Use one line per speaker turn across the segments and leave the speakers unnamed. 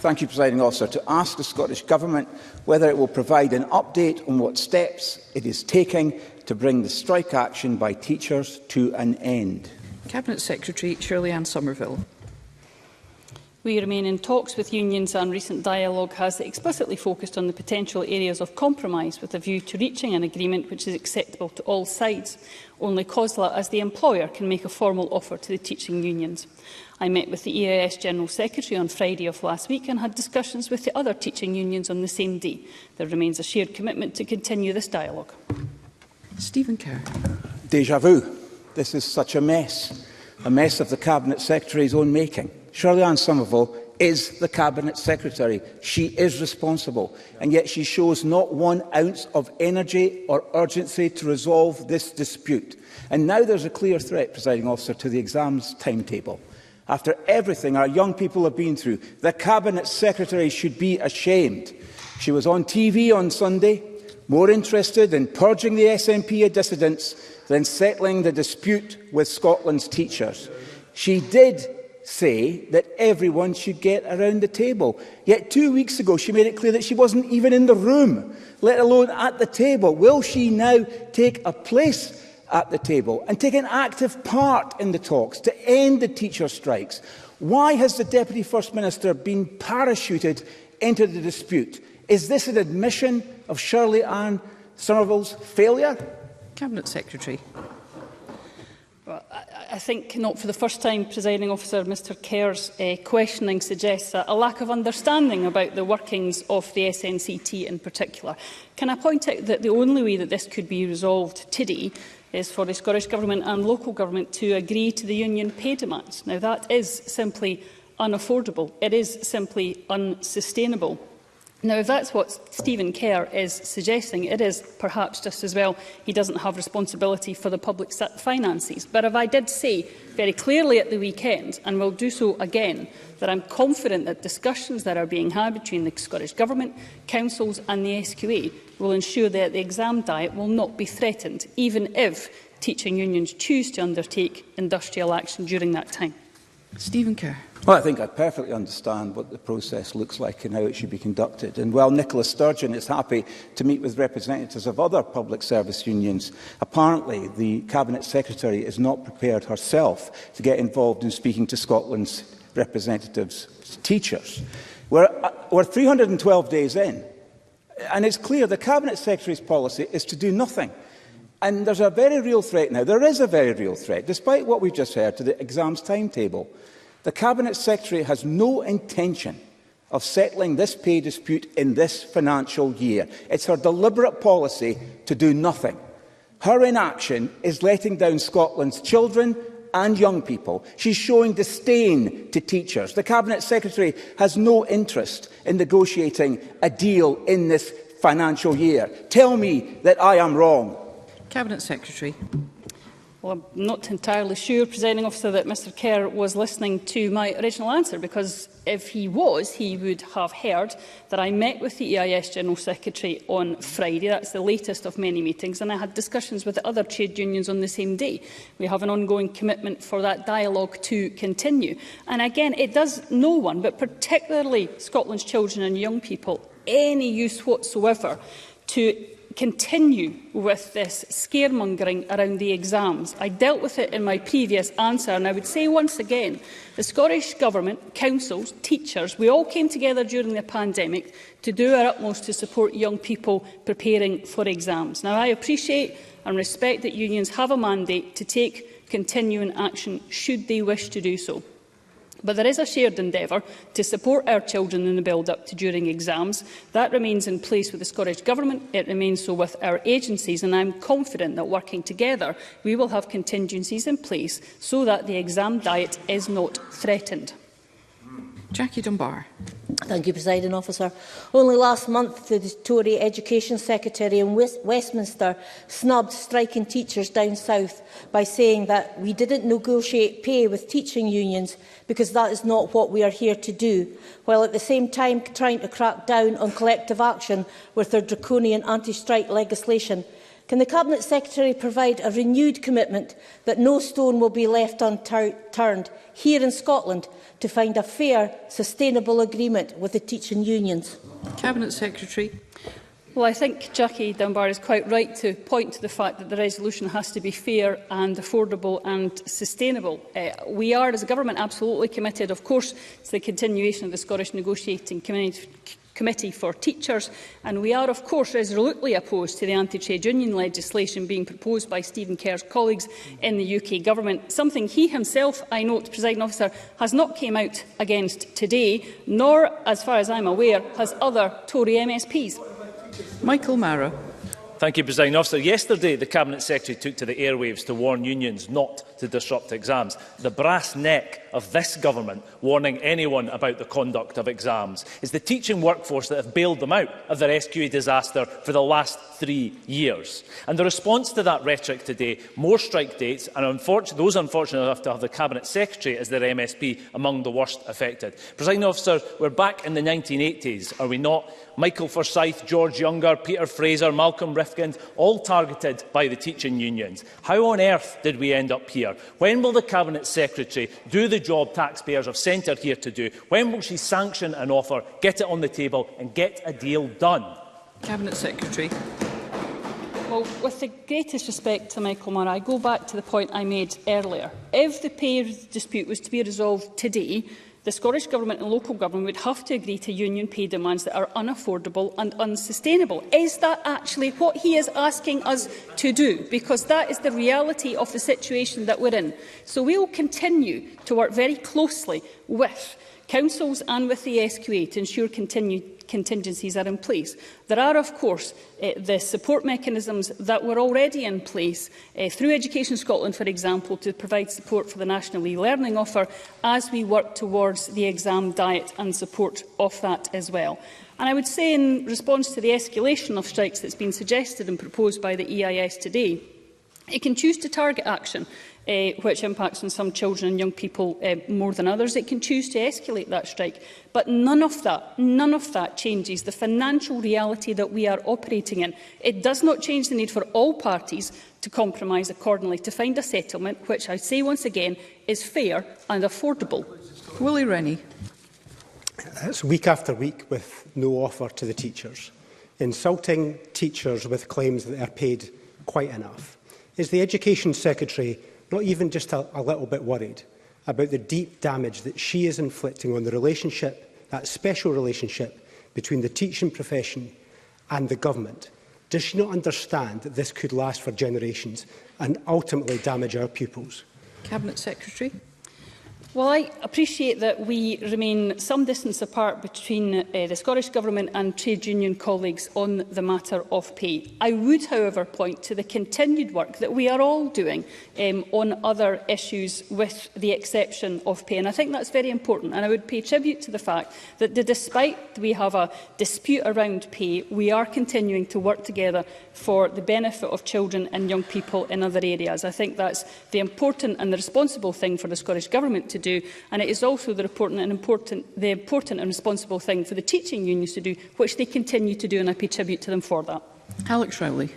thank you, Presiding Officer, to ask the Scottish Government whether it will provide an update on what steps it is taking to bring the strike action by teachers to an end.
Cabinet Secretary Shirley-Anne Somerville.
We remain in talks with unions, and recent dialogue has explicitly focused on the potential areas of compromise with a view to reaching an agreement which is acceptable to all sides. Only COSLA, as the employer, can make a formal offer to the teaching unions. I met with the EIS General Secretary on Friday of last week and had discussions with the other teaching unions on the same day. There remains a shared commitment to continue this dialogue.
Stephen Kerr.
Déjà vu. This is such a mess of the Cabinet Secretary's own making. Shirley-Anne Somerville is the Cabinet Secretary. She is responsible, and yet she shows not 1 ounce of energy or urgency to resolve this dispute. And now there's a clear threat, Presiding Officer, to the exams timetable. After everything our young people have been through, the Cabinet Secretary should be ashamed. She was on TV on Sunday, more interested in purging the SNP dissidents than settling the dispute with Scotland's teachers. She did say that everyone should get around the table. Yet 2 weeks ago she made it clear that she wasn't even in the room, let alone at the table. Will she now take a place at the table and take an active part in the talks to end the teacher strikes? Why has the Deputy First Minister been parachuted into the dispute? Is this an admission of Shirley-Anne Somerville's failure?
Cabinet Secretary.
Well, I think not for the first time, Presiding Officer, Mr Kerr's questioning suggests a lack of understanding about the workings of the SNCT in particular. Can I point out that the only way that this could be resolved today is for the Scottish Government and local government to agree to the union pay demands. Now, that is simply unaffordable. It is simply unsustainable. Now, if that's what Stephen Kerr is suggesting, it is perhaps just as well he doesn't have responsibility for the public finances. But if I did say very clearly at the weekend, and will do so again, that I'm confident that discussions that are being had between the Scottish Government, councils and the SQA will ensure that the exam diet will not be threatened, even if teaching unions choose to undertake industrial action during that time.
Stephen Kerr.
Well, I think I perfectly understand what the process looks like and how it should be conducted. And while Nicola Sturgeon is happy to meet with representatives of other public service unions, apparently the Cabinet Secretary is not prepared herself to get involved in speaking to Scotland's representatives, teachers. We're 312 days in, and it's clear the Cabinet Secretary's policy is to do nothing. And there's a very real threat now. There is a very real threat, despite what we've just heard, to the exams timetable. The Cabinet Secretary has no intention of settling this pay dispute in this financial year. It's her deliberate policy to do nothing. Her inaction is letting down Scotland's children and young people. She's showing disdain to teachers. The Cabinet Secretary has no interest in negotiating a deal in this financial year. Tell me that I am wrong.
Cabinet Secretary.
Well, I'm not entirely sure, Presiding Officer, that Mr Kerr was listening to my original answer, because if he was, he would have heard that I met with the EIS General Secretary on Friday. That's the latest of many meetings, and I had discussions with the other trade unions on the same day. We have an ongoing commitment for that dialogue to continue. And again, it does no one, but particularly Scotland's children and young people, any use whatsoever to continue with this scaremongering around the exams. I dealt with it in my previous answer, and I would say once again, the Scottish Government, councils, teachers, we all came together during the pandemic to do our utmost to support young people preparing for exams. Now, I appreciate and respect that unions have a mandate to take continuing action should they wish to do so. But there is a shared endeavour to support our children in the build-up to during exams. That remains in place with the Scottish Government. It remains so with our agencies, and I am confident that working together we will have contingencies in place so that the exam diet is not threatened.
Jackie Dunbar.
Thank you, Presiding Officer. Only last month, the Tory Education Secretary in Westminster snubbed striking teachers down south by saying that we didn't negotiate pay with teaching unions because that is not what we are here to do, while at the same time trying to crack down on collective action with their draconian anti-strike legislation. Can the Cabinet Secretary provide a renewed commitment that no stone will be left unturned here in Scotland to find a fair, sustainable agreement with the teaching unions?
Cabinet Secretary.
Well, I think Jackie Dunbar is quite right to point to the fact that the resolution has to be fair and affordable and sustainable. We are, as a government, absolutely committed, of course, to the continuation of the Scottish Negotiating Committee for Teachers, and we are, of course, resolutely opposed to the anti-trade union legislation being proposed by Stephen Kerr's colleagues in the UK Government, something he himself, I note, Presiding Officer, has not came out against today, nor, as far as I am aware, has other Tory MSPs.
Michael Marra.
Thank you, Presiding Officer. Yesterday, the Cabinet Secretary took to the airwaves to warn unions not to disrupt exams. The brass neck of this government warning anyone about the conduct of exams is the teaching workforce that have bailed them out of their SQA disaster for the last 3 years. And the response to that rhetoric today, more strike dates, and those unfortunate enough to have the Cabinet Secretary as their MSP among the worst affected. Presiding Officer, we're back in the 1980s, are we not? Michael Forsyth, George Younger, Peter Fraser, Malcolm Rifkind, all targeted by the teaching unions. How on earth did we end up here? When will the Cabinet Secretary do the job taxpayers have sent her here to do? When will she sanction an offer, get it on the table and get a deal done?
Cabinet Secretary.
Well, with the greatest respect to Michael Marra, I go back to the point I made earlier. If the pay dispute was to be resolved today, the Scottish Government and local government would have to agree to union pay demands that are unaffordable and unsustainable. Is that actually what he is asking us to do? Because that is the reality of the situation that we're in. So we will continue to work very closely with councils and with the SQA to ensure contingencies are in place. There are, of course, the support mechanisms that were already in place through Education Scotland, for example, to provide support for the National e-learning offer as we work towards the exam diet and support of that as well. And I would say, in response to the escalation of strikes that's been suggested and proposed by the EIS today, it can choose to target action which impacts on some children and young people more than others. It can choose to escalate that strike. But none of that changes the financial reality that we are operating in. It does not change the need for all parties to compromise accordingly, to find a settlement which, I say once again, is fair and affordable.
Willie Rennie.
It's week after week with no offer to the teachers, insulting teachers with claims that they're paid quite enough. Is the Education Secretary not even just a little bit worried about the deep damage that she is inflicting on the relationship, that special relationship between the teaching profession and the government? Does she not understand that this could last for generations and ultimately damage our pupils?
Cabinet Secretary.
Well, I appreciate that we remain some distance apart between the Scottish Government and trade union colleagues on the matter of pay. I would, however, point to the continued work that we are all doing on other issues with the exception of pay. And I think that's very important. And I would pay tribute to the fact that despite we have a dispute around pay, we are continuing to work together for the benefit of children and young people in other areas. I think that's the important and the responsible thing for the Scottish Government to do, and it is also the important and responsible thing for the teaching unions to do, which they continue to do, and I pay tribute to them for that.
Alex Rowley.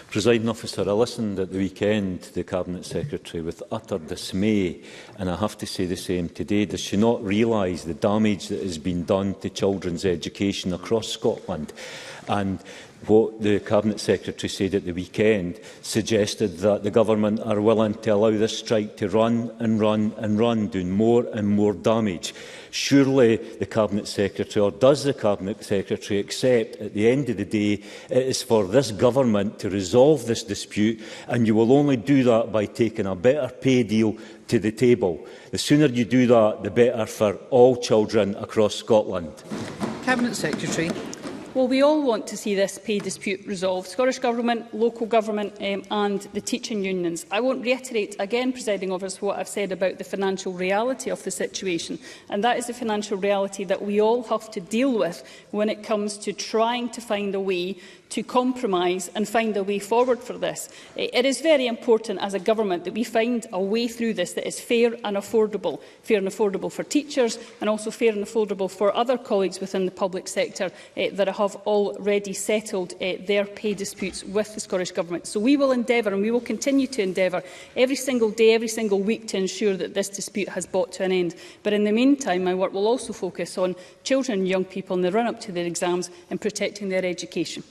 Presiding Officer, I listened at the weekend to the Cabinet Secretary with utter dismay, and I have to say the same today. Does she not realise the damage that has been done to children's education across Scotland? And what the Cabinet Secretary said at the weekend suggested that the Government are willing to allow this strike to run and run and run, doing more and more damage. Surely the Cabinet Secretary, or does the Cabinet Secretary accept at the end of the day it is for this Government to resolve this dispute, and you will only do that by taking a better pay deal to the table? The sooner you do that, the better for all children across Scotland.
Cabinet Secretary.
Well, we all want to see this pay dispute resolved. Scottish Government, local government and the teaching unions. I won't reiterate again, Presiding Officer, what I've said about the financial reality of the situation. And that is the financial reality that we all have to deal with when it comes to trying to find a way to compromise and find a way forward for this. It is very important as a government that we find a way through this that is fair and affordable for teachers and also fair and affordable for other colleagues within the public sector that have already settled their pay disputes with the Scottish Government. So we will endeavour, and we will continue to endeavour every single day, every single week to ensure that this dispute has brought to an end. But in the meantime, my work will also focus on children and young people in the run-up to their exams and protecting their education.